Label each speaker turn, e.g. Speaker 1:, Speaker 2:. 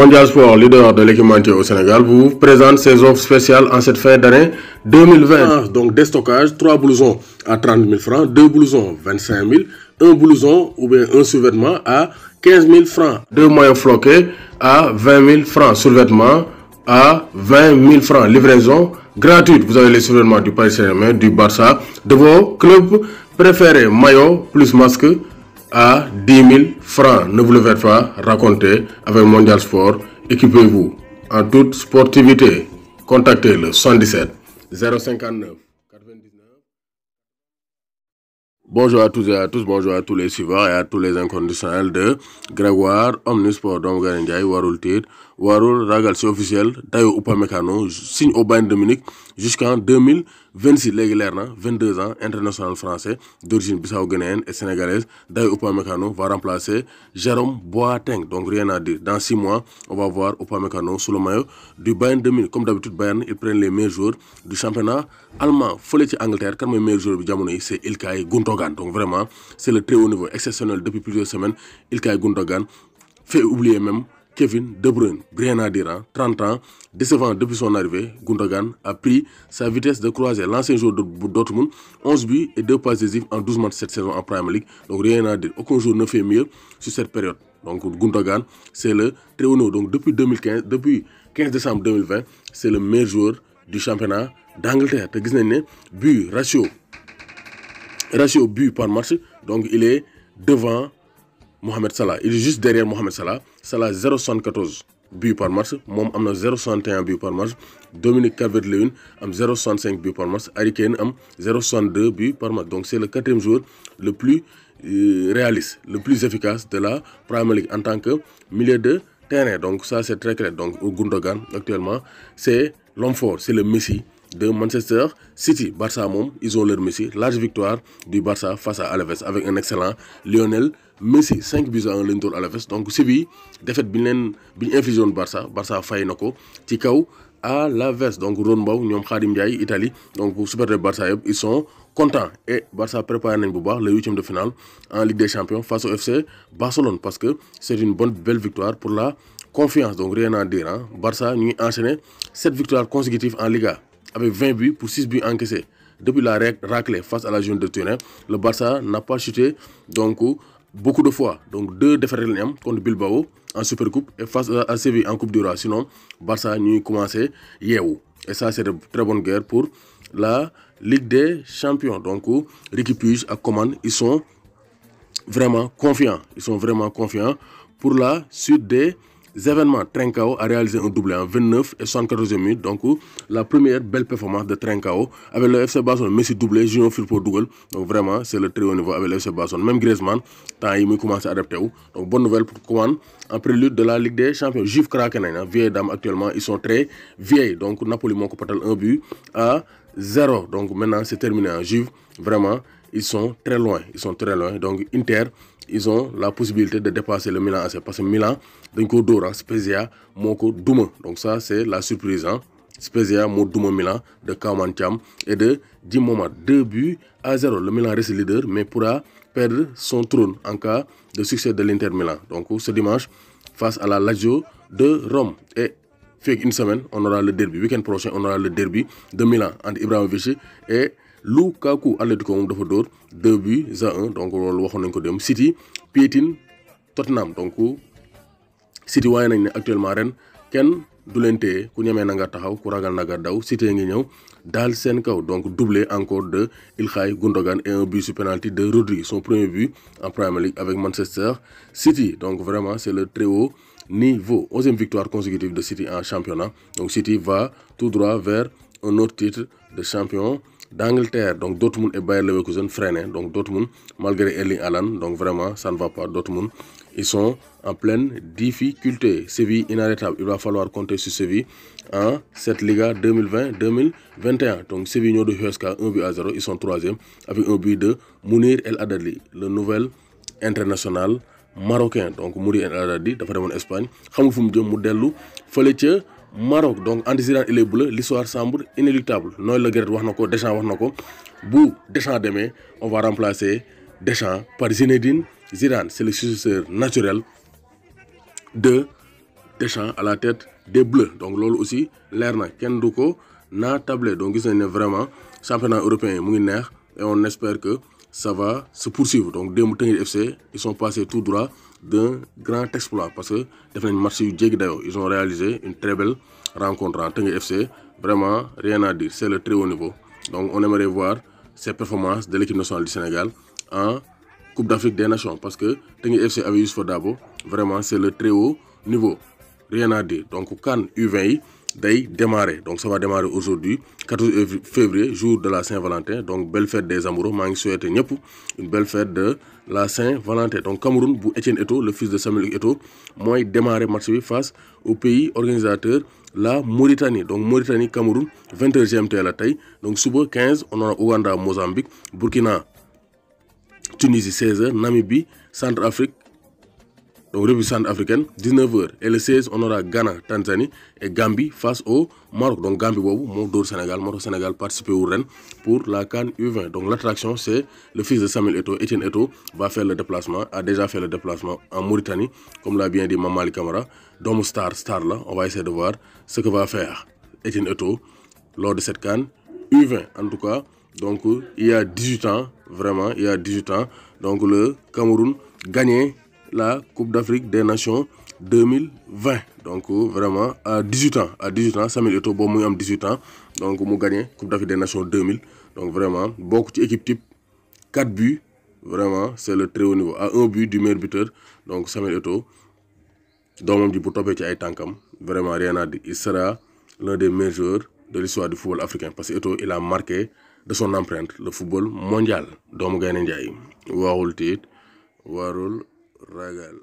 Speaker 1: Mondial Sport, leader de l'équipementier au Sénégal, vous présente ses offres spéciales en cette fin d'année 2020. Donc déstockage, 3 blousons à 30 000 francs, 2 blousons 25 000, un blouson ou bien un sous-vêtement à 15 000 francs, 2 maillots floqués à 20 000 francs, sous-vêtements à 20 000 francs, livraison gratuite. Vous avez les sous-vêtements du Paris Saint-Germain, du Barça, de vos clubs préférés, maillot plus masque à 10 000 francs. Ne vous le faites pas raconter avec Mondial Sport. Équipez-vous en toute sportivité. Contactez le 77 059 99. Bonjour à tous et à tous, bonjour à tous les suiveurs et à tous les inconditionnels de Grégoire Omnisport. Donc Ndiaye warul tiit warul ragal, c'est officiel. Dayo Upamecano signe au Bayern de Munich jusqu'en 2026. Léegi leer na, 22 ans, international français d'origine bissau-guinéenne et sénégalaise. Dayo Upamecano va remplacer Jérôme Boateng. Donc rien à dire. Dans 6 mois, on va voir Upamecano sous le maillot du Bayern de Munich. Comme d'habitude, Bayern, ils prennent les meilleurs joueurs du championnat allemand. Fële ci Angleterre, kan mooy meilleur joueur bi jamono yi, c'est Ilkay Gundogan. Donc vraiment, c'est le très haut niveau exceptionnel depuis plusieurs semaines. Ilkay Gundogan fait oublier même Kevin De Bruyne. Rien à dire, hein? 30 ans, décevant depuis son arrivée, Gundogan a pris sa vitesse de croisière. L'ancien joueur de Dortmund, 11 buts et 2 passes décisives en 12 matchs cette saison en Premier League. Donc rien à dire. Aucun joueur ne fait mieux sur cette période. Donc Gundogan, c'est le très haut niveau. Donc depuis 2015, depuis 15 décembre 2020, c'est le meilleur joueur du championnat d'Angleterre. Te gis nañ ne but ratio but par match, donc il est devant Mohamed Salah. Il est juste derrière Mohamed Salah. Salah 0,74 buts par match. Mom amna 0,61 buts par match. Dominique Calvert-Lewin am 0,65 buts par match. Harry Kane am 0,62 buts par match. Donc c'est le 4e joueur le plus réaliste, le plus efficace de la Premier League en tant que milieu de terrain. Donc ça c'est très clair. Donc Gundogan actuellement c'est l'homme fort, c'est le Messi de Manchester City. Barça moom, ils ont leur Messi. Large victoire du Barça face à Alaves avec un excellent Lionel Messi. 5 buts à 1 lañ dóor Alaves. Donc Séville défaite bi ñu infligé woon Barça fay na ko ci kaw Alaves. Donc Ron Mbaw ñoom Khadim Ndiaye Italie, donc supporters Barça yëpp ils sont contents. Et Barça préparé nañ bu baax le 8e de finale en Ligue des Champions face au FC Barcelone, parce que c'est une belle victoire pour la confiance. Donc rien à dire, hein? Barça ñu ngi enchaîné 7 victoires consécutives en Liga avec 20 buts pour 6 buts encaissés. Depuis la raclée face à la Juventus de Turin, le Barça n'a pas chuté donc beaucoup de fois. Donc 2 défaites contre Bilbao en Supercoupe et face à Séville en Coupe du Roi. Sinon, Barça nous commencé yeewu. Et ça, c'est de très bonne guerre pour la Ligue des Champions. Donc Riqui Puig et Coman, ils sont vraiment confiants. Ils sont vraiment confiants pour la suite des événements. Trincao a réalisé un doublé en 29 et 74e minute. Donc la première belle performance de Trincao avec le FC Barcelone. Messi doublé, Junior Firpo double. Donc vraiment c'est le très haut niveau avec le FC Barcelone. Même Griezmann, temps il commence à adapter. Donc bonne nouvelle pour Coman en prélude de la Ligue des Champions. Juve craqué nañ, vieille dame actuellement, ils sont très vieilles. Donc Napoli moo ko patal 1 but à 0. Donc maintenant c'est terminé en Juve. Vraiment ils sont très loin. Ils sont très loin. Donc Inter, ils ont la possibilité de dépasser le Milan AC parce que Milan dañ ko dóor, Spezia moo ko duma. Donc ça c'est la surprise, hein? Spezia moo duma Milan de Kaoman Thiam et de Jim Momad. 2 buts à 0. Le Milan reste leader mais pourra perdre son trône en cas de succès de l'Inter Milan. Donc ce dimanche face à la Lazio de Rome. Et fait une semaine on aura le derby. Week-end prochain on aura le derby de Milan entre Ibrahimovic et Lukaku. Atlético moom dafa dóor 2 buts à 1. Donc loolu waxoon nañ ko dem. City piétine Tottenham. Donc City waaye nañ ne actuellement ren kenn du leen téye, ku ñemee na nga taxaw, ku ragal na nga daw. City ngi ñëw daal seen kaw. Donc doublé encore de Ilkay Gundogan et un but sur penalty de Rodri, son premier but en Premier League avec Manchester City. Donc vraiment c'est le très haut niveau. 11e victoire consécutive de City en championnat. Donc City va tout droit vers un autre titre de champion d'Angleterre. Donc Dortmund et Bayer Leverkusen freinés. Donc Dortmund, malgré Erling Haaland, donc vraiment ça ne va pas. Dortmund, ils sont en pleine difficulté. Séville inarrêtable. Il va falloir compter sur Séville en cette Liga 2020-2021. Donc Séville ñoo de Huesca 1 but à 0. Ils sont 3e avec un but de Mounir El Haddadi, le nouvel international marocain. Donc Mounir El Haddadi dafa demoon Espagne, xamul fu mu jëm mu dellu fële ca Maroc. Donc Andy Zidane il est bleu, l'histoire semble inéluctable. Noël Le Graët wax na ko, Deschamps wax na ko. Bu Deschamps demee, on va remplacer Deschamps par Zinedine Zidane. C'est le successeur naturel de Deschamps à la tête des Bleus donc loolu aussi leer na kenn du ko naa tablé donc gis nañ ne vraiment championnat européen mu ngi neex et on espère que ça va se poursuivre donc démb Teungueth FC ils sont passés tout droit d'un grand exploit parce que def nañ match yu jéggi dayoo ils ont réalisé une très belle rencontre en Teungueth FC vraiment rien à dire c'est le très haut niveau donc on aimerait voir ces performances de l'équipe nationale du Sénégal en Coupe d'Afrique des Nations parce que Teungueth FC avec Youssoupha Dabo vraiment c'est le très haut niveau rien à dire donc CAN U20 yi day démarrer donc ça va démarrer aujourd'hui 14 février jour de la Saint-Valentin donc belle fête des amoureux maa ngi souhaité ñëpp une belle fête de la Saint-Valentin donc Cameroun bu Etienne Eto'o le fils de Samuel Eto'o mooy démarrer match bi face au pays organisateur la Mauritanie donc Mauritanie Cameroun 20h GMT la tey donc suba 15 on aura Ouganda Mozambique Burkina Tunisie 16h Namibie Centrafrique donc République centrafricaine 19h et le 16 on aura Ghana Tanzanie et Gambie face au Maroc donc Gambie boobu moo dóor Sénégal moo tax Sénégal participé wu ren pour la CAN U20 donc l'attraction c'est le fils de Samuel Eto'o Etienne Eto'o va faire le déplacement a déjà fait le déplacement en Mauritanie comme l'a bien dit Mamali Camara doomu star la on va essayer de voir ce que va faire Etienne Eto'o lors de cette CAN U20 en tout cas donc il y a 18 ans vraiment il y a 18 ans donc le Cameroun gagnait la Coupe d'Afrique des Nations 2020 donc vraiment à 18 ans Samuel Eto'o boobu muy am 18 ans donc mu gagné Coupe d'Afrique des Nations 2000 donc vraiment bokk ci équipe type 4 buts vraiment c'est le très haut niveau à 1 but du meilleur buteur donc Samuel Eto'o doomam ji bu toppee ci ay tànkam vraiment rien à dire il sera l'un des meilleurs joueurs de l'histoire du football africain parce que Eto'o il a marqué de son empreinte le football mondial doomu Gaynde Njaay waxul tiit warul ragal